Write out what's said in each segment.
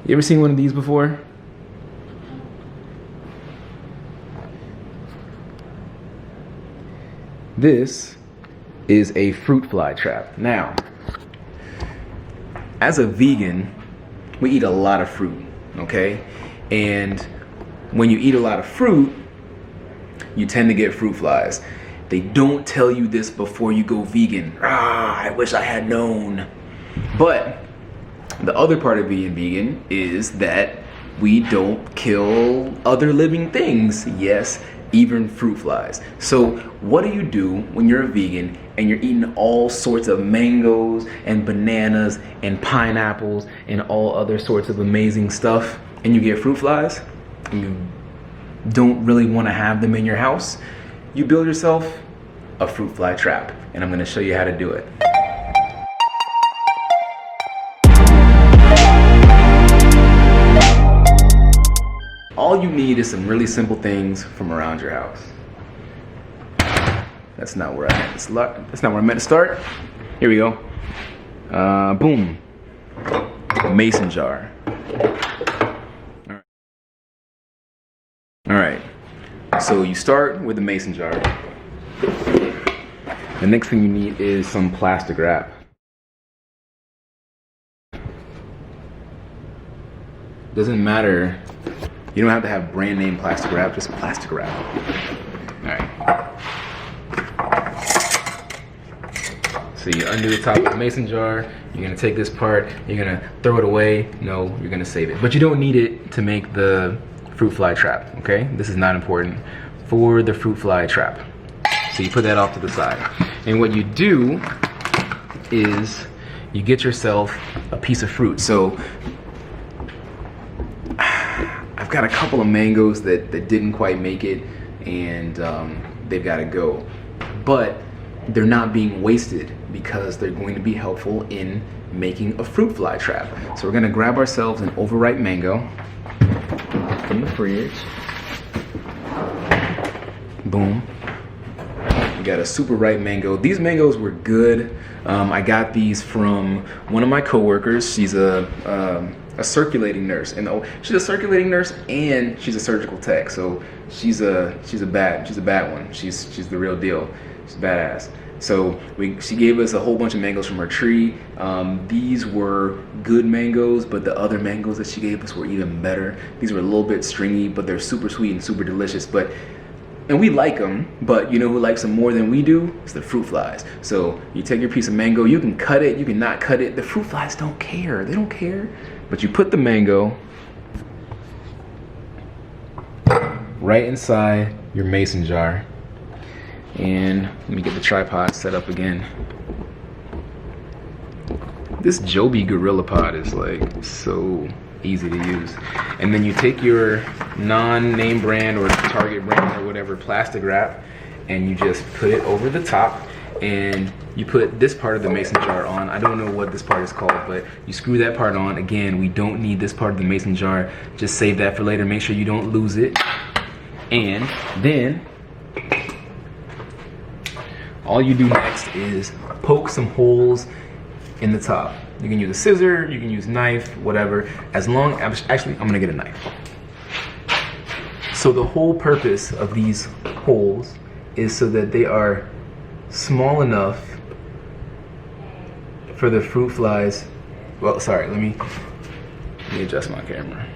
You ever seen one of these before? This is a fruit fly trap. Now, as a vegan, we eat a lot of fruit, okay? And when you eat a lot of fruit, you tend to get fruit flies. They don't tell you this before you go vegan. I wish I had known. But the other part of being vegan is that we don't kill other living things. Yes, even fruit flies. So what do you do when you're a vegan and you're eating all sorts of mangoes and bananas and pineapples and all other sorts of amazing stuff and you get fruit flies and you don't really want to have them in your house? You build yourself a fruit fly trap, and I'm going to show you how to do it. All you need is some really simple things from around your house. That's not where I meant to start. Here we go. Boom. Mason jar. All right. So you start with the mason jar. The next thing you need is some plastic wrap. Doesn't matter. You don't have to have brand name plastic wrap, just plastic wrap. All right. So you undo the top of the mason jar. You're gonna take this part, you're gonna throw it away. No, you're gonna save it. But you don't need it to make the fruit fly trap, okay? This is not important for the fruit fly trap. So you put that off to the side. And what you do is you get yourself a piece of fruit. So I've got a couple of mangoes that didn't quite make it, and they've got to go. But they're not being wasted because they're going to be helpful in making a fruit fly trap. So we're gonna grab ourselves an overripe mango from the fridge. Boom. We got a super ripe mango. These mangoes were good. I got these from one of my coworkers. She's a circulating nurse, and she's a circulating nurse and she's a surgical tech. So she's a bad one. She's the real deal. She's badass. So she gave us a whole bunch of mangoes from her tree. These were good mangoes, but the other mangoes that she gave us were even better. These were a little bit stringy, but they're super sweet and super delicious. And we like them, but you know who likes them more than we do? It's the fruit flies. So you take your piece of mango, you can cut it, you can not cut it. The fruit flies don't care, they don't care. But you put the mango right inside your mason jar. And let me get the tripod set up again. This Joby Gorilla Pod is like so easy to use. And then you take your non-name brand or Target brand or whatever plastic wrap and you just put it over the top, and you put this part of the mason jar on. I don't know what this part is called, but you screw that part on. Again, we don't need this part of the mason jar. Just save that for later. Make sure you don't lose it. And then all you do next is poke some holes in the top. You can use a scissor, you can use a knife, whatever. Actually, I'm gonna get a knife. So the whole purpose of these holes is so that they are small enough for the fruit flies. Well, sorry, let me adjust my camera.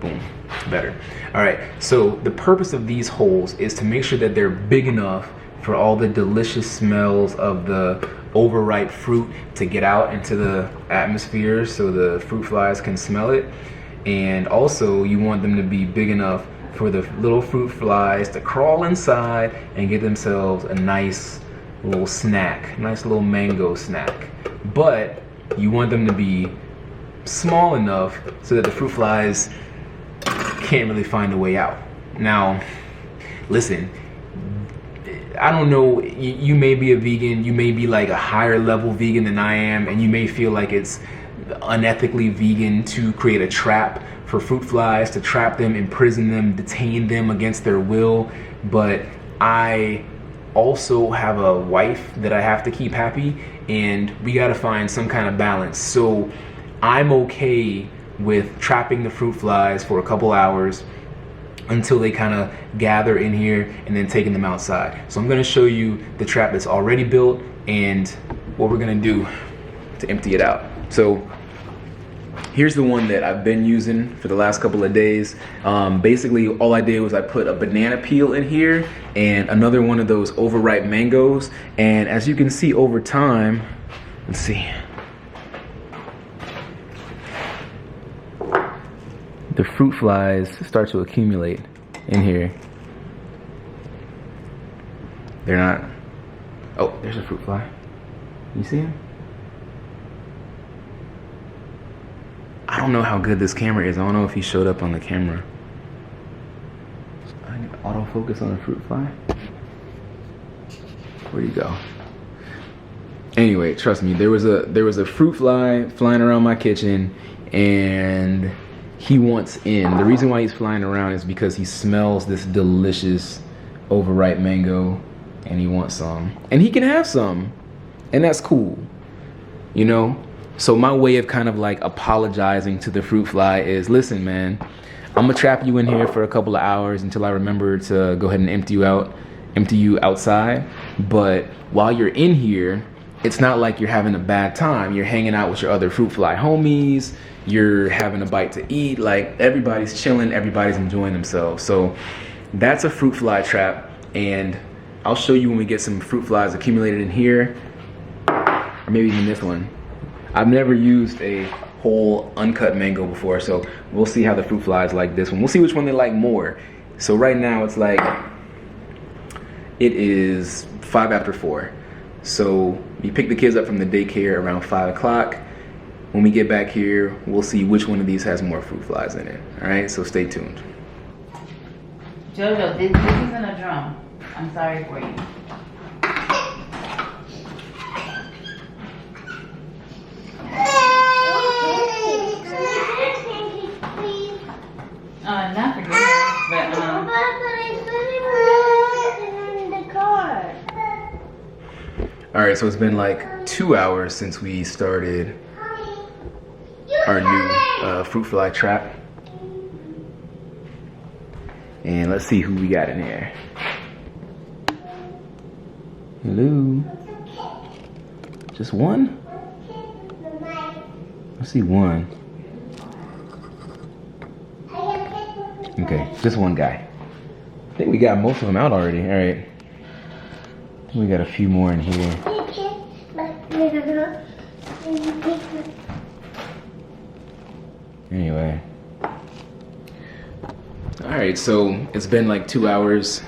Boom. Better. All right, so the purpose of these holes is to make sure that they're big enough for all the delicious smells of the overripe fruit to get out into the atmosphere so the fruit flies can smell it. And also you want them to be big enough for the little fruit flies to crawl inside and get themselves a nice little snack, nice little mango snack. But you want them to be small enough so that the fruit flies can't really find a way out. Now, listen, I don't know, you may be a vegan, you may be like a higher level vegan than I am, and you may feel like it's unethically vegan to create a trap for fruit flies, to trap them, imprison them, detain them against their will. But I also have a wife that I have to keep happy, and we got to find some kind of balance. So I'm okay with trapping the fruit flies for a couple hours until they kind of gather in here and then taking them outside. So I'm going to show you the trap that's already built and what we're going to do to empty it out. So here's the one that I've been using for the last couple of days. Basically, all I did was I put a banana peel in here and another one of those overripe mangoes. And as you can see over time, let's see. The fruit flies start to accumulate in here. They're not, oh, there's a fruit fly. You see him? I don't know how good this camera is. I don't know if he showed up on the camera. I need autofocus on the fruit fly. Where'd he go? Anyway, trust me, there was a fruit fly flying around my kitchen and he wants in. The reason why he's flying around is because he smells this delicious overripe mango and he wants some. And he can have some. And that's cool. You know? So my way of kind of like apologizing to the fruit fly is, listen, man, I'm gonna trap you in here for a couple of hours until I remember to go ahead and empty you outside. But while you're in here, it's not like you're having a bad time. You're hanging out with your other fruit fly homies. You're having a bite to eat. Like, everybody's chilling, everybody's enjoying themselves. So that's a fruit fly trap. And I'll show you when we get some fruit flies accumulated in here, or maybe even this one. I've never used a whole uncut mango before, so we'll see how the fruit flies like this one. We'll see which one they like more. So right now it's like, it is 5 after 4. So you pick the kids up from the daycare around 5 o'clock. When we get back here, we'll see which one of these has more fruit flies in it. All right, so stay tuned. Jojo, this isn't a drum. I'm sorry for you. Not for dinner, but in the car. All right, so it's been like 2 hours since we started our new fruit fly trap. And let's see who we got in here. Hello. Just one? I see one. Okay, just one guy. I think we got most of them out already. All right. We got a few more in here. Anyway. All right, so it's been like 2 hours.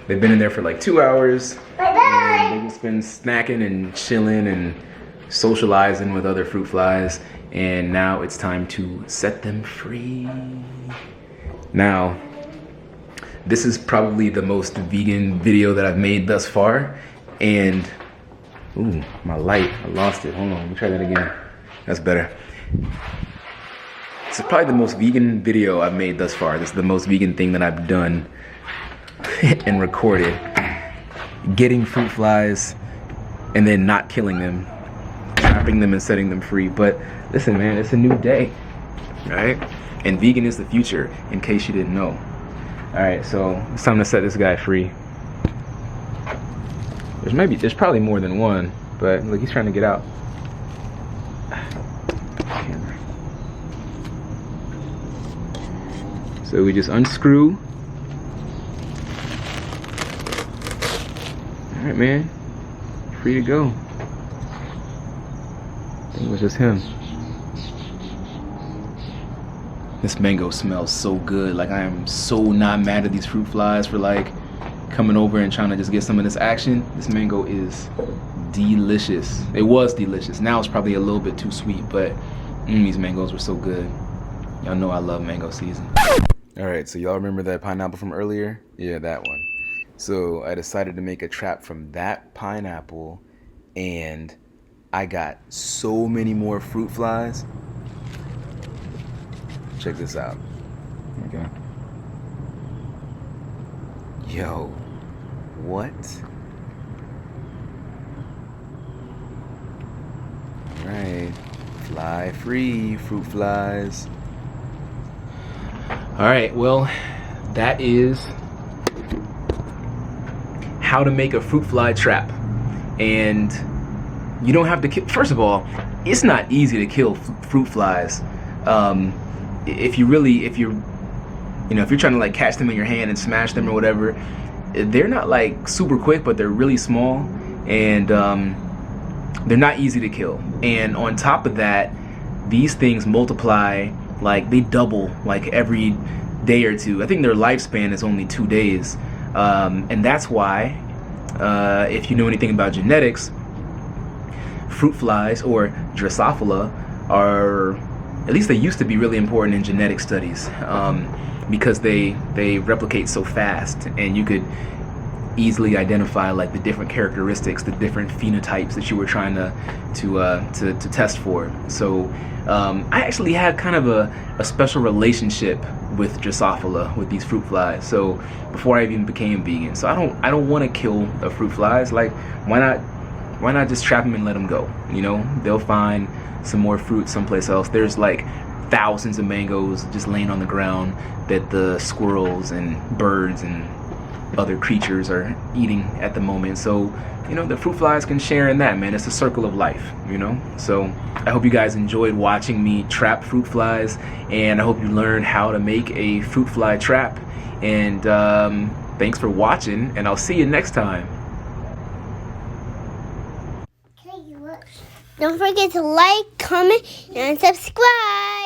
They've been in there for like 2 hours. And they've just been snacking and chilling and socializing with other fruit flies. And now it's time to set them free. Now, this is probably the most vegan video that I've made thus far. And, ooh, my light, I lost it. Hold on, let me try that again. That's better. This is probably the most vegan video I've made thus far. This is the most vegan thing that I've done and recorded. Getting fruit flies and then not killing them. Trapping them and setting them free. But listen, man, it's a new day, right? And vegan is the future, in case you didn't know. All right, so it's time to set this guy free. There's probably more than one, but look, he's trying to get out. So we just unscrew. All right, man, free to go. I think it was just him. This mango smells so good. Like, I am so not mad at these fruit flies for like coming over and trying to just get some of this action. This mango is delicious. It was delicious. Now it's probably a little bit too sweet, but these mangoes were so good. Y'all know I love mango season. All right, so y'all remember that pineapple from earlier? Yeah, that one. So I decided to make a trap from that pineapple, and I got so many more fruit flies. Check this out. Okay. Yo, what? Fly free, fruit flies. All right, well, that is how to make a fruit fly trap. And you don't have to kill, first of all, it's not easy to kill fruit flies. If you're trying to like catch them in your hand and smash them or whatever, they're not like super quick, but they're really small, and they're not easy to kill. And on top of that, these things multiply, like they double like every day or two. I think their lifespan is only 2 days, and that's why if you know anything about genetics, fruit flies or Drosophila are, at least they used to be, really important in genetic studies, because they replicate so fast, and you could easily identify like the different characteristics, the different phenotypes that you were trying to test for. So I actually had kind of a special relationship with Drosophila, with these fruit flies. So before I even became vegan, so I don't want to kill the fruit flies. Like, why not just trap them and let them go? You know, they'll find some more fruit someplace else. There's like thousands of mangoes just laying on the ground that the squirrels and birds and other creatures are eating at the moment. So, you know, the fruit flies can share in that, man. It's a circle of life, you know? So I hope you guys enjoyed watching me trap fruit flies, and I hope you learned how to make a fruit fly trap. And thanks for watching, and I'll see you next time. Don't forget to like, comment, and subscribe.